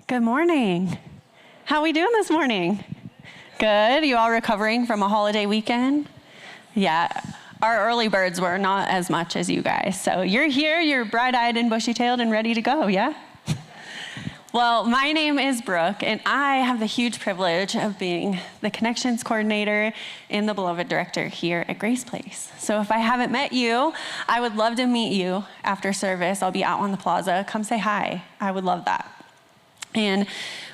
Good morning. How are we doing this morning? Good. You all recovering from a holiday weekend? Yeah. Our early birds were not as much as you guys. So you're here, you're bright-eyed and bushy-tailed and ready to go, yeah? Well, my name is Brooke, and I have the huge privilege of being the Connections Coordinator and the Beloved Director here at Grace Place. So if I haven't met you, I would love to meet you after service. I'll be out on the plaza. Come say hi. I would love that. And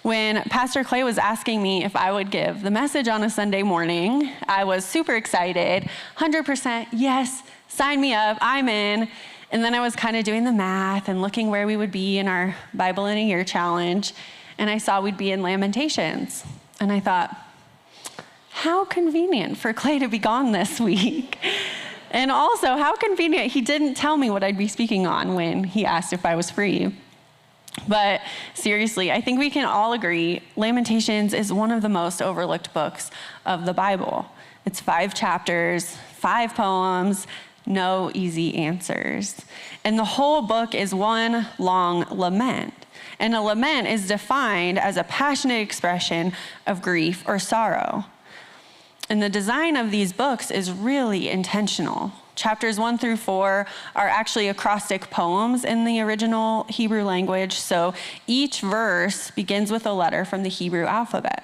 when Pastor Clay was asking me if I would give the message on a Sunday morning, I was super excited, 100% yes, sign me up, I'm in. And then I was kind of doing the math and looking where we would be in our Bible in a Year challenge, and I saw we'd be in Lamentations. And I thought, how convenient for Clay to be gone this week. And also, how convenient he didn't tell me what I'd be speaking on when he asked if I was free. But seriously, I think we can all agree Lamentations is one of the most overlooked books of the Bible. It's 5 chapters, 5 poems, no easy answers. And the whole book is one long lament. And a lament is defined as a passionate expression of grief or sorrow. And the design of these books is really intentional. Chapters 1 through 4 are actually acrostic poems in the original Hebrew language, so each verse begins with a letter from the Hebrew alphabet.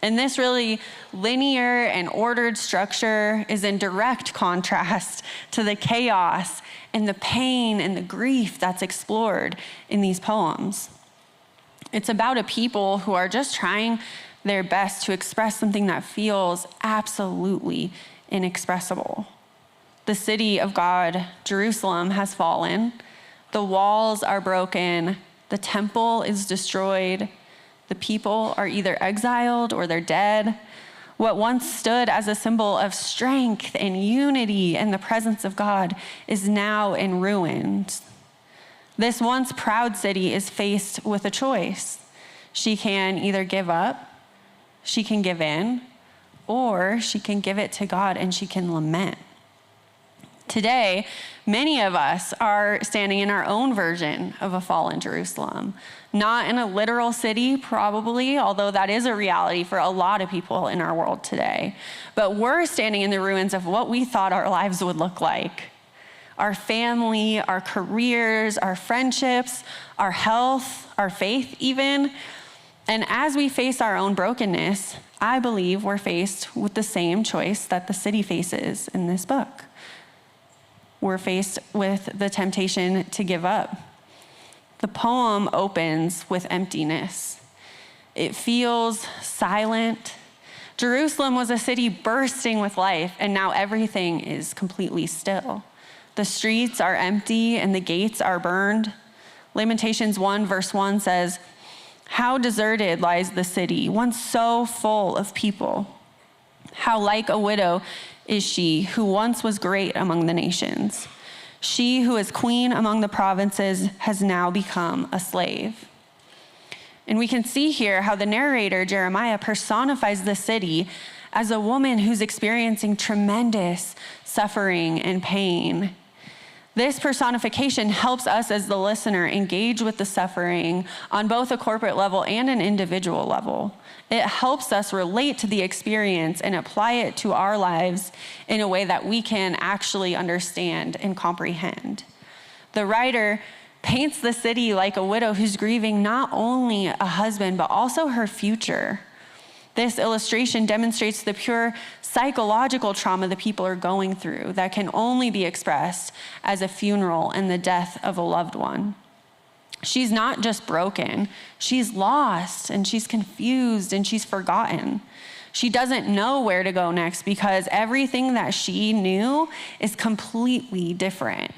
And this really linear and ordered structure is in direct contrast to the chaos and the pain and the grief that's explored in these poems. It's about a people who are just trying their best to express something that feels absolutely inexpressible. The city of God, Jerusalem, has fallen. The walls are broken. The temple is destroyed. The people are either exiled or they're dead. What once stood as a symbol of strength and unity and the presence of God is now in ruins. This once proud city is faced with a choice. She can either give up, she can give in, or she can give it to God and she can lament. Today, many of us are standing in our own version of a fallen Jerusalem. Not in a literal city, probably, although that is a reality for a lot of people in our world today. But we're standing in the ruins of what we thought our lives would look like. Our family, our careers, our friendships, our health, our faith even. And as we face our own brokenness, I believe we're faced with the same choice that the city faces in this book. We're faced with the temptation to give up. The poem opens with emptiness. It feels silent. Jerusalem was a city bursting with life, and now everything is completely still. The streets are empty and the gates are burned. Lamentations 1 verse 1 says, "How deserted lies the city, once so full of people. How like a widow is she who once was great among the nations. She who is queen among the provinces has now become a slave." And we can see here how the narrator, Jeremiah, personifies the city as a woman who's experiencing tremendous suffering and pain. This personification helps us as the listener engage with the suffering on both a corporate level and an individual level. It helps us relate to the experience and apply it to our lives in a way that we can actually understand and comprehend. The writer paints the city like a widow who's grieving not only a husband, but also her future. This illustration demonstrates the pure psychological trauma the people are going through that can only be expressed as a funeral and the death of a loved one. She's not just broken, she's lost and she's confused and she's forgotten. She doesn't know where to go next because everything that she knew is completely different.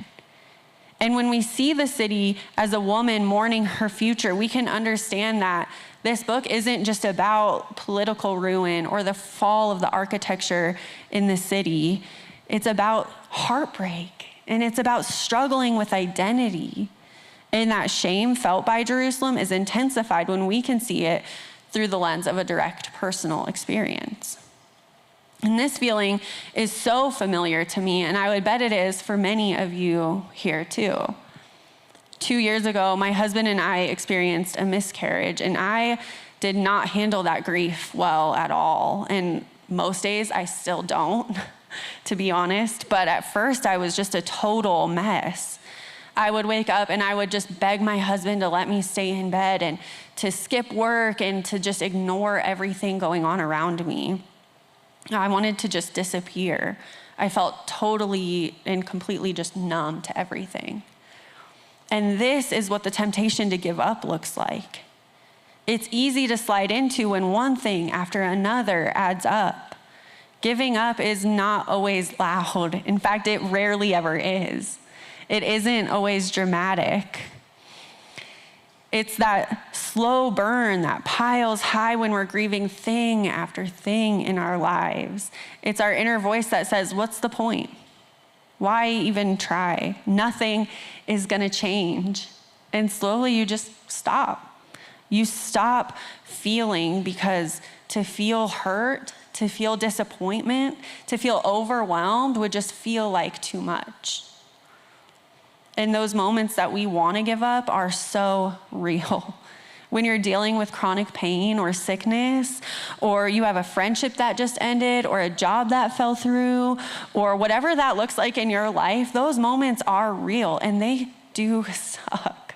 And when we see the city as a woman mourning her future, we can understand that this book isn't just about political ruin or the fall of the architecture in the city. It's about heartbreak, and it's about struggling with identity. And that shame felt by Jerusalem is intensified when we can see it through the lens of a direct personal experience. And this feeling is so familiar to me, and I would bet it is for many of you here too. 2 years ago, my husband and I experienced a miscarriage, and I did not handle that grief well at all. And most days I still don't, to be honest. But at first I was just a total mess. I would wake up and I would just beg my husband to let me stay in bed and to skip work and to just ignore everything going on around me. I wanted to just disappear. I felt totally and completely just numb to everything. And this is what the temptation to give up looks like. It's easy to slide into when one thing after another adds up. Giving up is not always loud. In fact, it rarely ever is. It isn't always dramatic. It's that slow burn that piles high when we're grieving thing after thing in our lives. It's our inner voice that says, what's the point? Why even try? Nothing is gonna change. And slowly you just stop. You stop feeling, because to feel hurt, to feel disappointment, to feel overwhelmed would just feel like too much. And those moments that we want to give up are so real. When you're dealing with chronic pain or sickness, or you have a friendship that just ended, or a job that fell through, or whatever that looks like in your life, those moments are real and they do suck.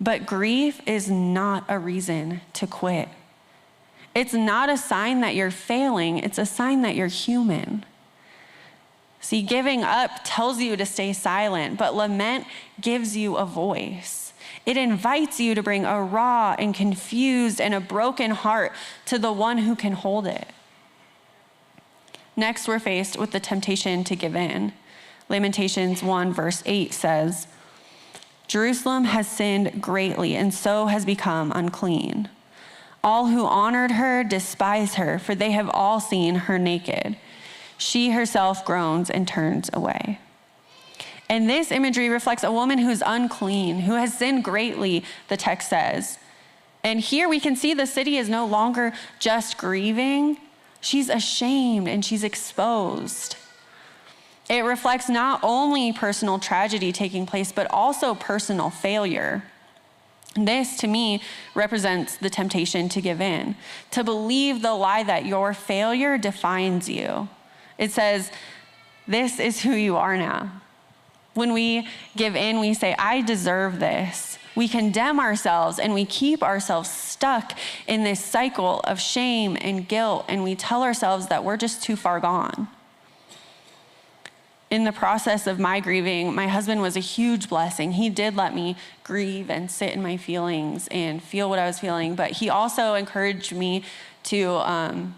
But grief is not a reason to quit. It's not a sign that you're failing, it's a sign that you're human. See, giving up tells you to stay silent, but lament gives you a voice. It invites you to bring a raw and confused and a broken heart to the one who can hold it. Next, we're faced with the temptation to give in. Lamentations 1 verse 8 says, Jerusalem has sinned greatly and so has become unclean. All who honored her despise her, for they have all seen her naked. She herself groans and turns away. And this imagery reflects a woman who's unclean, who has sinned greatly, the text says. And here we can see the city is no longer just grieving. She's ashamed and she's exposed. It reflects not only personal tragedy taking place, but also personal failure. This, to me, represents the temptation to give in, to believe the lie that your failure defines you. It says, this is who you are now. When we give in, we say, I deserve this. We condemn ourselves and we keep ourselves stuck in this cycle of shame and guilt, and we tell ourselves that we're just too far gone. In the process of my grieving, my husband was a huge blessing. He did let me grieve and sit in my feelings and feel what I was feeling, but he also encouraged me to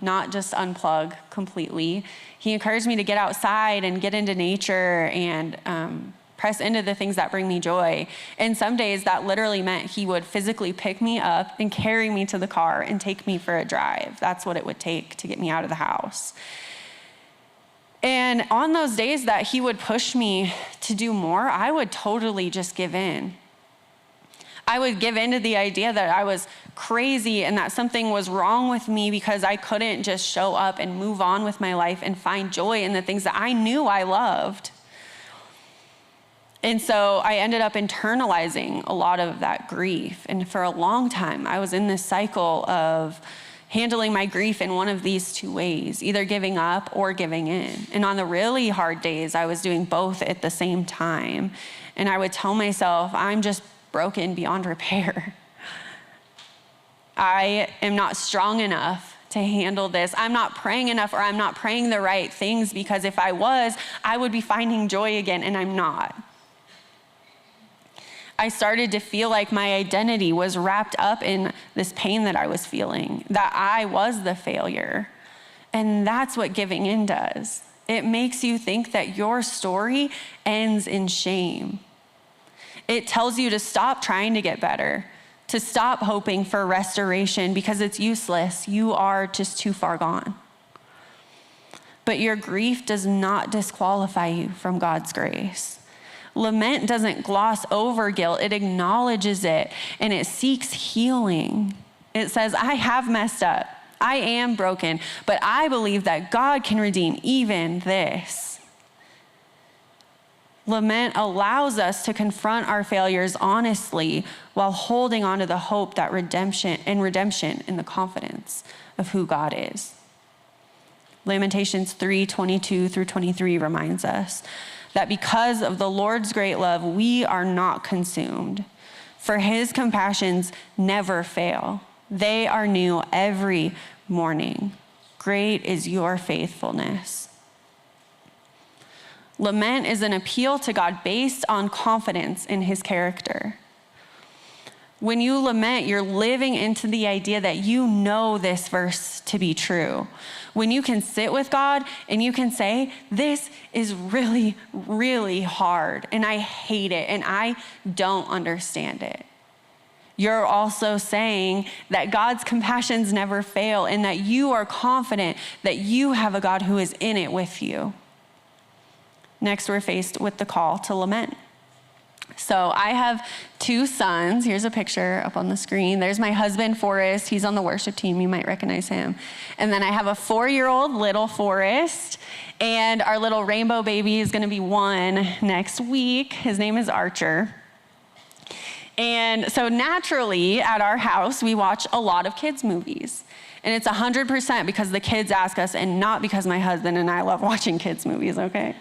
not just unplug completely. He encouraged me to get outside and get into nature and press into the things that bring me joy. And some days that literally meant he would physically pick me up and carry me to the car and take me for a drive. That's what it would take to get me out of the house. And on those days that he would push me to do more, I would totally just give in. I would give in to the idea that I was crazy and that something was wrong with me because I couldn't just show up and move on with my life and find joy in the things that I knew I loved. And so I ended up internalizing a lot of that grief. And for a long time, I was in this cycle of handling my grief in one of these two ways, either giving up or giving in. And on the really hard days, I was doing both at the same time. And I would tell myself, I'm just broken beyond repair. I am not strong enough to handle this. I'm not praying enough, or I'm not praying the right things, because if I was, I would be finding joy again, and I'm not. I started to feel like my identity was wrapped up in this pain that I was feeling, that I was the failure. And that's what giving in does. It makes you think that your story ends in shame. It tells you to stop trying to get better, to stop hoping for restoration, because it's useless. You are just too far gone. But your grief does not disqualify you from God's grace. Lament doesn't gloss over guilt. It acknowledges it, and it seeks healing. It says, I have messed up. I am broken, but I believe that God can redeem even this. Lament allows us to confront our failures honestly while holding on to the hope that redemption in the confidence of who God is. Lamentations 3:22 through 23 reminds us that because of the Lord's great love, we are not consumed, for his compassions never fail. They are new every morning. Great is your faithfulness. Lament is an appeal to God based on confidence in his character. When you lament, you're living into the idea that you know this verse to be true. When you can sit with God and you can say, this is really, really hard, and I hate it, and I don't understand it. You're also saying that God's compassions never fail and that you are confident that you have a God who is in it with you. Next, we're faced with the call to lament. So I have 2 sons. Here's a picture up on the screen. There's my husband, Forrest. He's on the worship team. You might recognize him. And then I have a 4-year-old little Forrest. And our little rainbow baby is going to be 1 next week. His name is Archer. And so naturally, at our house, we watch a lot of kids' movies. And it's 100% because the kids ask us, and not because my husband and I love watching kids' movies, okay?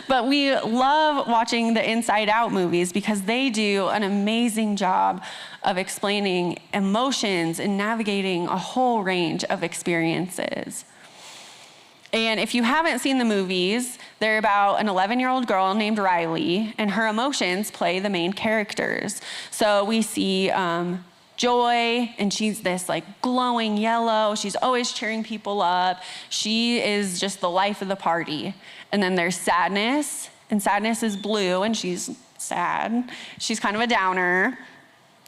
But we love watching the Inside Out movies because they do an amazing job of explaining emotions and navigating a whole range of experiences. And if you haven't seen the movies, they're about an 11-year-old girl named Riley, and her emotions play the main characters. So we see Joy, and she's this like glowing yellow. She's always cheering people up. She is just the life of the party. And then there's Sadness, and Sadness is blue, and she's sad. She's kind of a downer.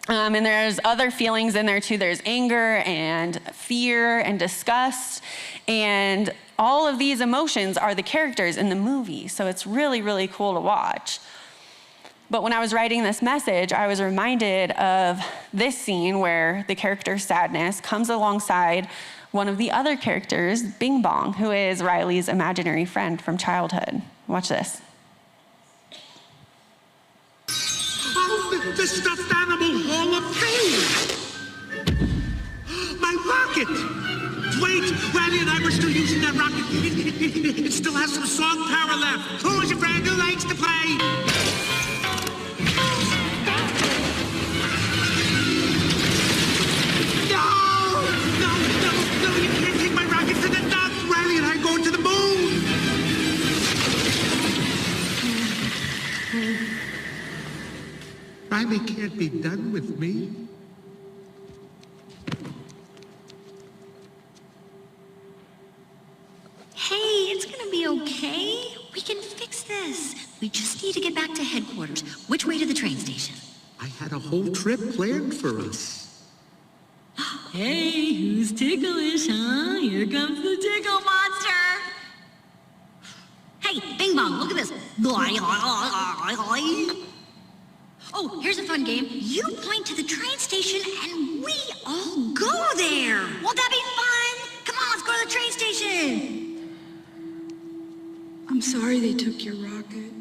And there's other feelings in there too. There's anger and fear and disgust. And all of these emotions are the characters in the movie. So it's really, really cool to watch. But when I was writing this message, I was reminded of this scene where the character Sadness comes alongside one of the other characters, Bing Bong, who is Riley's imaginary friend from childhood. Watch this. Oh, the stuffed animal Hall of Fame! My rocket! Wait, Randy and I were still using that rocket. It still has some song power left. Who's your friend who likes to play? No, you can't take my rocket to the dock. Riley and I are going to the moon. Riley can't be done with me. Hey, it's gonna be okay. We can fix this. We just need to get back to headquarters. Which way to the train station? I had a whole trip planned for us. Hey, who's ticklish, huh? Here comes the tickle monster. Hey, Bing Bong, look at this. Oh, here's a fun game. You point to the train station and we all go there. Won't that be fun? Come on, let's go to the train station. I'm sorry they took your rocket.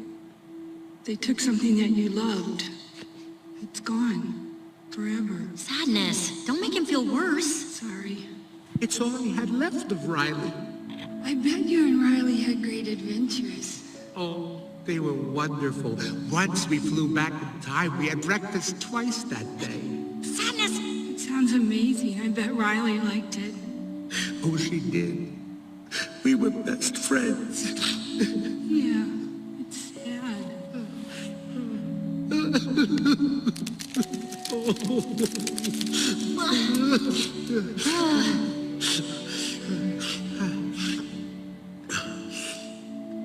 They took something that you loved. It's gone. Forever. Sadness. Don't make him feel worse. Sorry. It's all I had left of Riley. I bet you and Riley had great adventures. Oh, they were wonderful. Once we flew back in time. We had breakfast twice that day. Sadness. It sounds amazing. I bet Riley liked it. Oh, she did. We were best friends. Yeah, it's sad.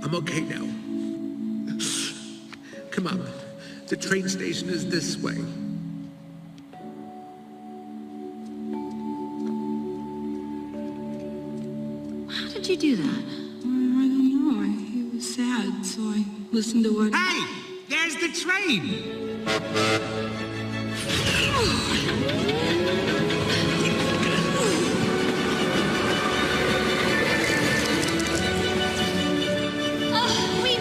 I'm okay now. Come on. The train station is this way. How did you do that? I don't know. It was sad, so I listened to what... Hey! There's the train! Oh, we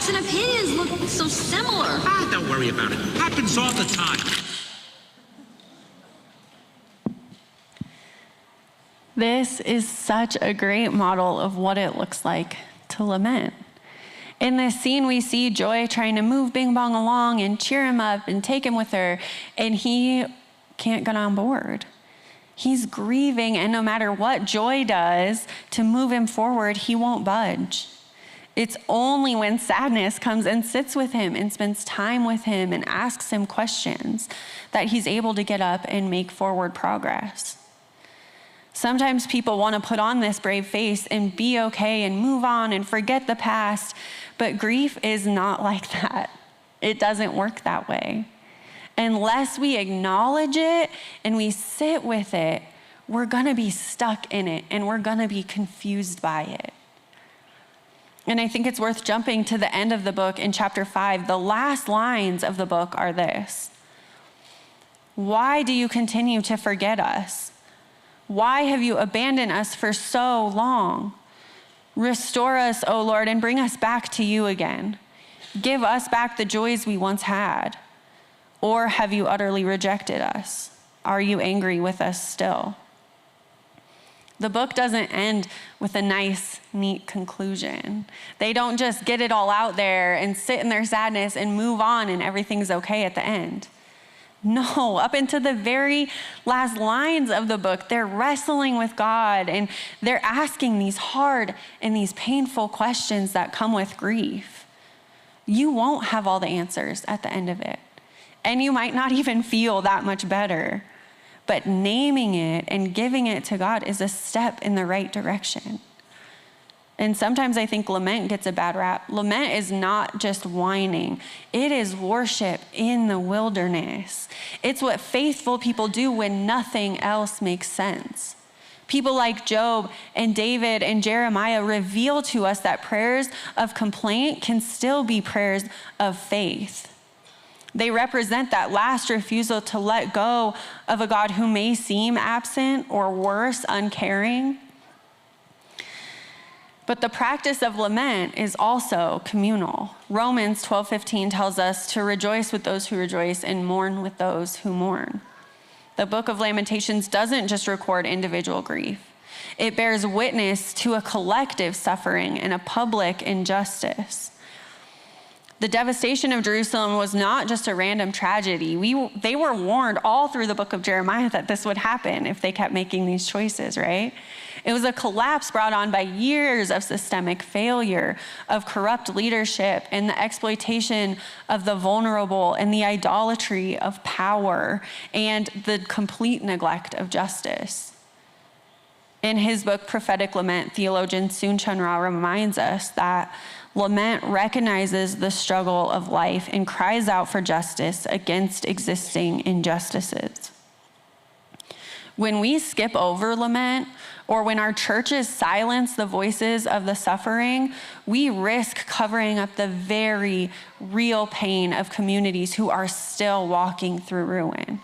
thoughts and opinions look so similar. Don't worry about it. Happens all the time. This is such a great model of what it looks like to lament. In this scene, we see Joy trying to move Bing Bong along and cheer him up and take him with her, and he can't get on board. He's grieving, and no matter what Joy does to move him forward, he won't budge. It's only when Sadness comes and sits with him and spends time with him and asks him questions that he's able to get up and make forward progress. Sometimes people want to put on this brave face and be okay and move on and forget the past, but grief is not like that. It doesn't work that way. Unless we acknowledge it and we sit with it, we're going to be stuck in it and we're going to be confused by it. And I think it's worth jumping to the end of the book in chapter 5. The last lines of the book are this: "Why do you continue to forget us? Why have you abandoned us for so long? Restore us, O Lord, and bring us back to you again. Give us back the joys we once had. Or have you utterly rejected us? Are you angry with us still?" The book doesn't end with a nice, neat conclusion. They don't just get it all out there and sit in their sadness and move on and everything's okay at the end. No, up into the very last lines of the book, they're wrestling with God and they're asking these hard and these painful questions that come with grief. You won't have all the answers at the end of it, and you might not even feel that much better, but naming it and giving it to God is a step in the right direction. And sometimes I think lament gets a bad rap. Lament is not just whining. It is worship in the wilderness. It's what faithful people do when nothing else makes sense. People like Job and David and Jeremiah reveal to us that prayers of complaint can still be prayers of faith. They represent that last refusal to let go of a God who may seem absent or worse, uncaring. But the practice of lament is also communal. Romans 12:15 tells us to rejoice with those who rejoice and mourn with those who mourn. The book of Lamentations doesn't just record individual grief. It bears witness to a collective suffering and a public injustice. The devastation of Jerusalem was not just a random tragedy. They were warned all through the book of Jeremiah that this would happen if they kept making these choices, right? It was a collapse brought on by years of systemic failure, of corrupt leadership, and the exploitation of the vulnerable, and the idolatry of power, and the complete neglect of justice. In his book, Prophetic Lament, theologian Soon-Chun Ra reminds us that lament recognizes the struggle of life and cries out for justice against existing injustices. When we skip over lament, or when our churches silence the voices of the suffering, we risk covering up the very real pain of communities who are still walking through ruin.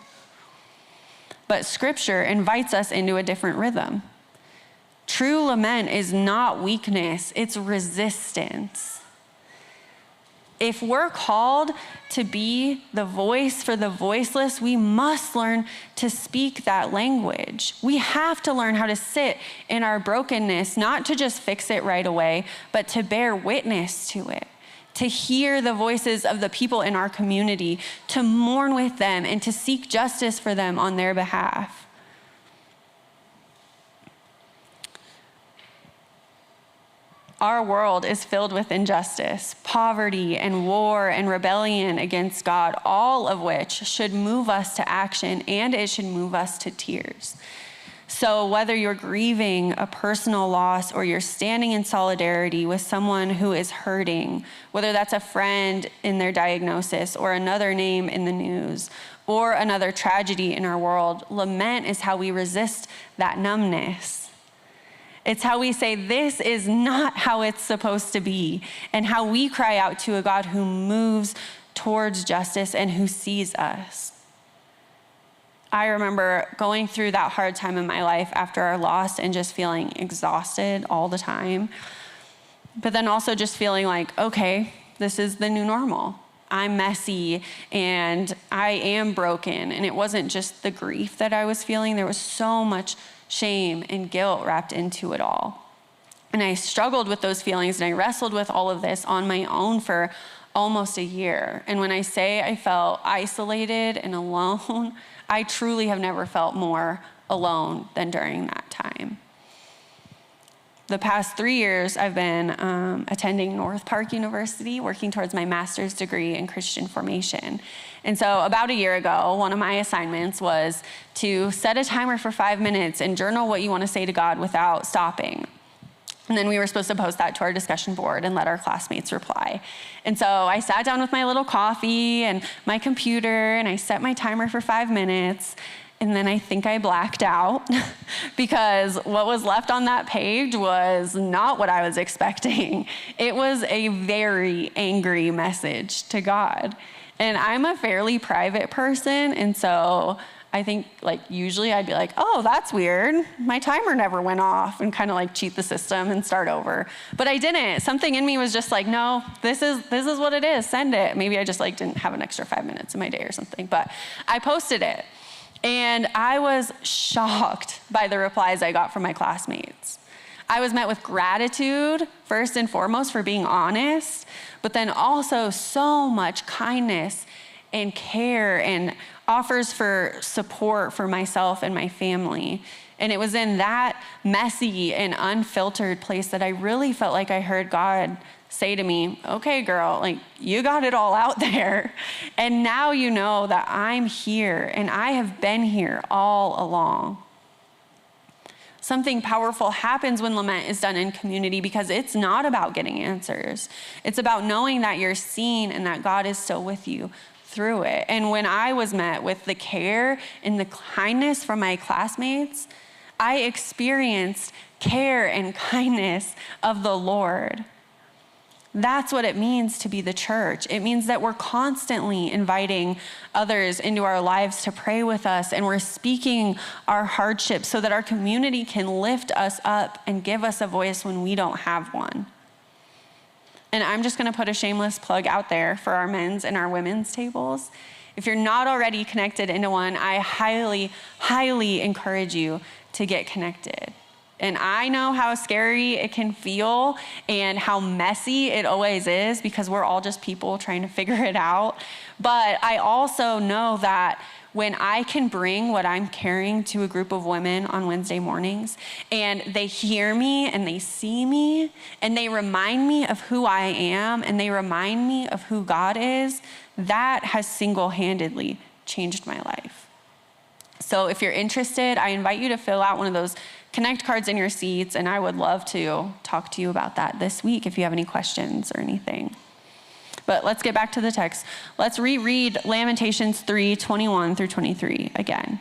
But Scripture invites us into a different rhythm. True lament is not weakness, it's resistance. If we're called to be the voice for the voiceless, we must learn to speak that language. We have to learn how to sit in our brokenness, not to just fix it right away, but to bear witness to it, to hear the voices of the people in our community, to mourn with them, and to seek justice for them on their behalf. Our world is filled with injustice, poverty, and war, and rebellion against God, all of which should move us to action, and it should move us to tears. So whether you're grieving a personal loss or you're standing in solidarity with someone who is hurting, whether that's a friend in their diagnosis or another name in the news or another tragedy in our world, lament is how we resist that numbness. It's how we say, this is not how it's supposed to be, and how we cry out to a God who moves towards justice and who sees us. I remember going through that hard time in my life after our loss and just feeling exhausted all the time, but then also just feeling like, okay, this is the new normal. I'm messy and I am broken. And it wasn't just the grief that I was feeling. There was so much shame and guilt wrapped into it all. And I struggled with those feelings and I wrestled with all of this on my own for almost a year. And when I say I felt isolated and alone, I truly have never felt more alone than during that time. The past 3 years, I've been attending North Park University, working towards my master's degree in Christian formation. And so about a year ago, one of my assignments was to set a timer for 5 minutes and journal what you want to say to God without stopping. And then we were supposed to post that to our discussion board and let our classmates reply. And so I sat down with my little coffee and my computer, and I set my timer for 5 minutes. And then I think I blacked out because what was left on that page was not what I was expecting. It was a very angry message to God. And I'm a fairly private person, and so I think usually I'd be like, oh, that's weird. My timer never went off, and kind of cheat the system and start over. But I didn't. Something in me was just like, no, this is what it is. Send it. Maybe I just didn't have an extra 5 minutes in my day or something. But I posted it. And I was shocked by the replies I got from my classmates. I was met with gratitude, first and foremost, for being honest, but then also so much kindness and care and offers for support for myself and my family. And it was in that messy and unfiltered place that I really felt like I heard God say to me, okay, girl, you got it all out there. And now you know that I'm here and I have been here all along. Something powerful happens when lament is done in community because it's not about getting answers. It's about knowing that you're seen and that God is still with you through it. And when I was met with the care and the kindness from my classmates, I experienced care and kindness of the Lord. That's what it means to be the church. It means that we're constantly inviting others into our lives to pray with us, and we're speaking our hardships so that our community can lift us up and give us a voice when we don't have one. And I'm just gonna put a shameless plug out there for our men's and our women's tables. If you're not already connected into one, I highly, highly encourage you to get connected. And I know how scary it can feel and how messy it always is because we're all just people trying to figure it out. But I also know that when I can bring what I'm carrying to a group of women on Wednesday mornings and they hear me and they see me and they remind me of who I am and they remind me of who God is, that has single-handedly changed my life. So if you're interested, I invite you to fill out one of those Connect cards in your seats, and I would love to talk to you about that this week if you have any questions or anything. But let's get back to the text. Let's reread Lamentations 3:21 through 23 again.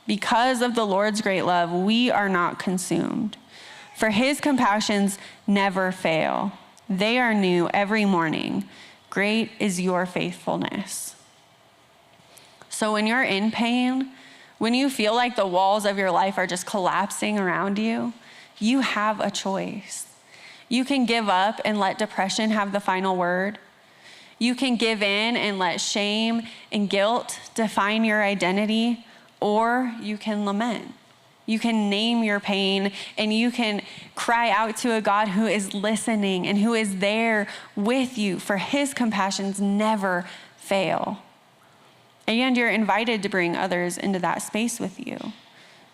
Because of the Lord's great love, we are not consumed, for his compassions never fail. They are new every morning. Great is your faithfulness. So when you're in pain, when you feel like the walls of your life are just collapsing around you, you have a choice. You can give up and let depression have the final word. You can give in and let shame and guilt define your identity, or you can lament. You can name your pain and you can cry out to a God who is listening and who is there with you, for his compassions never fail. And you're invited to bring others into that space with you.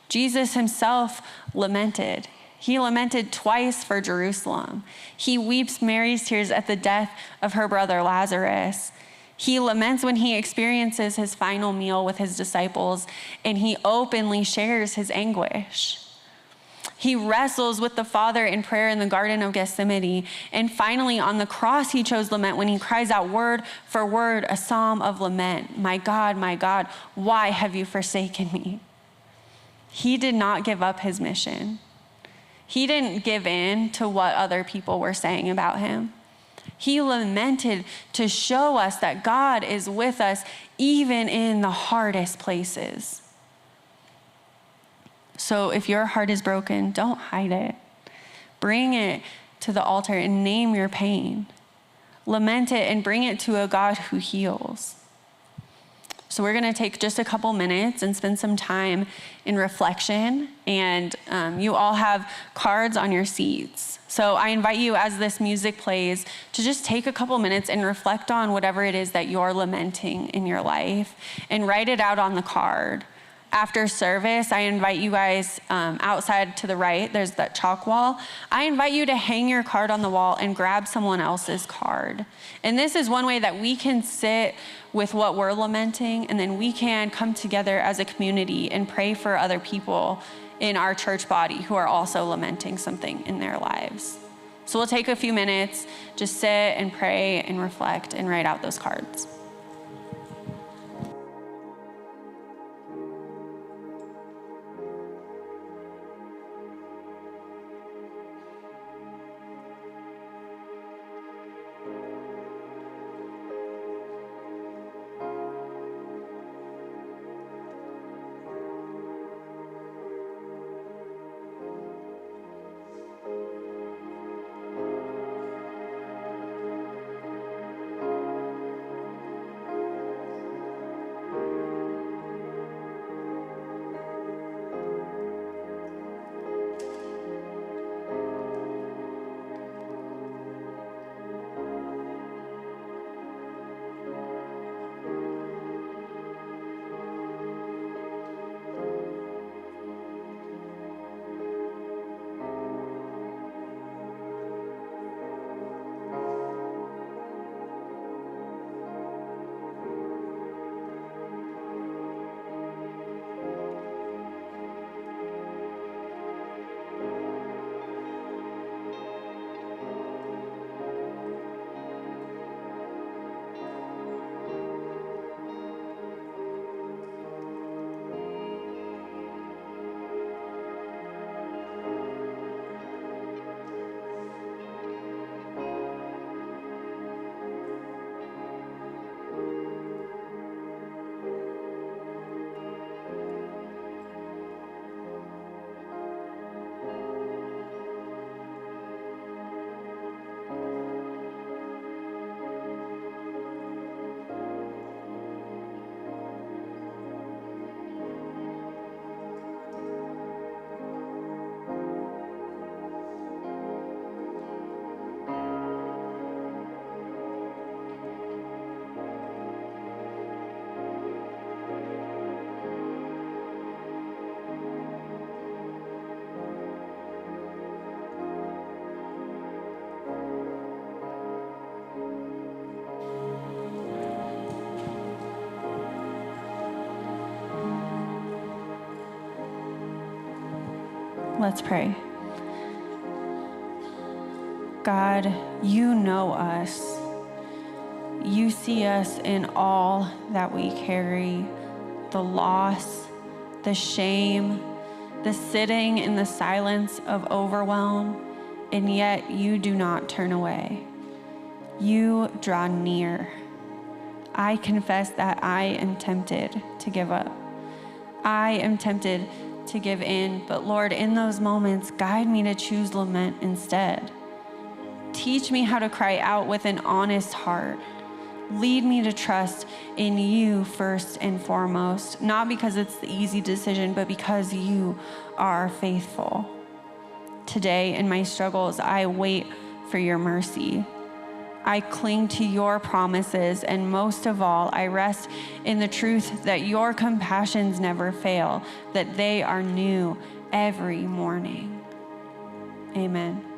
Jesus himself lamented. He lamented twice for Jerusalem. He weeps Mary's tears at the death of her brother Lazarus. He laments when he experiences his final meal with his disciples, and he openly shares his anguish. He wrestles with the Father in prayer in the Garden of Gethsemane. And finally, on the cross, he chose lament when he cries out word for word a psalm of lament. My God, why have you forsaken me? He did not give up his mission. He didn't give in to what other people were saying about him. He lamented to show us that God is with us even in the hardest places. So if your heart is broken, don't hide it. Bring it to the altar and name your pain. lament it and bring it to a God who heals. So we're going to take just a couple minutes and spend some time in reflection. And you all have cards on your seats. So I invite you, as this music plays, to just take a couple minutes and reflect on whatever it is that you're lamenting in your life and write it out on the card. After service, I invite you guys outside to the right, there's that chalk wall. I invite you to hang your card on the wall and grab someone else's card. And this is one way that we can sit with what we're lamenting, and then we can come together as a community and pray for other people in our church body who are also lamenting something in their lives. So we'll take a few minutes, just sit and pray and reflect and write out those cards. Let's pray. God, you know us. You see us in all that we carry, the loss, the shame, the sitting in the silence of overwhelm, and yet you do not turn away. You draw near. I confess that I am tempted to give up. I am tempted to give in, but Lord, in those moments, guide me to choose lament instead. Teach me how to cry out with an honest heart. Lead me to trust in you first and foremost, not because it's the easy decision, but because you are faithful. Today, in my struggles, I wait for your mercy. I cling to your promises, and most of all, I rest in the truth that your compassions never fail, that they are new every morning. Amen.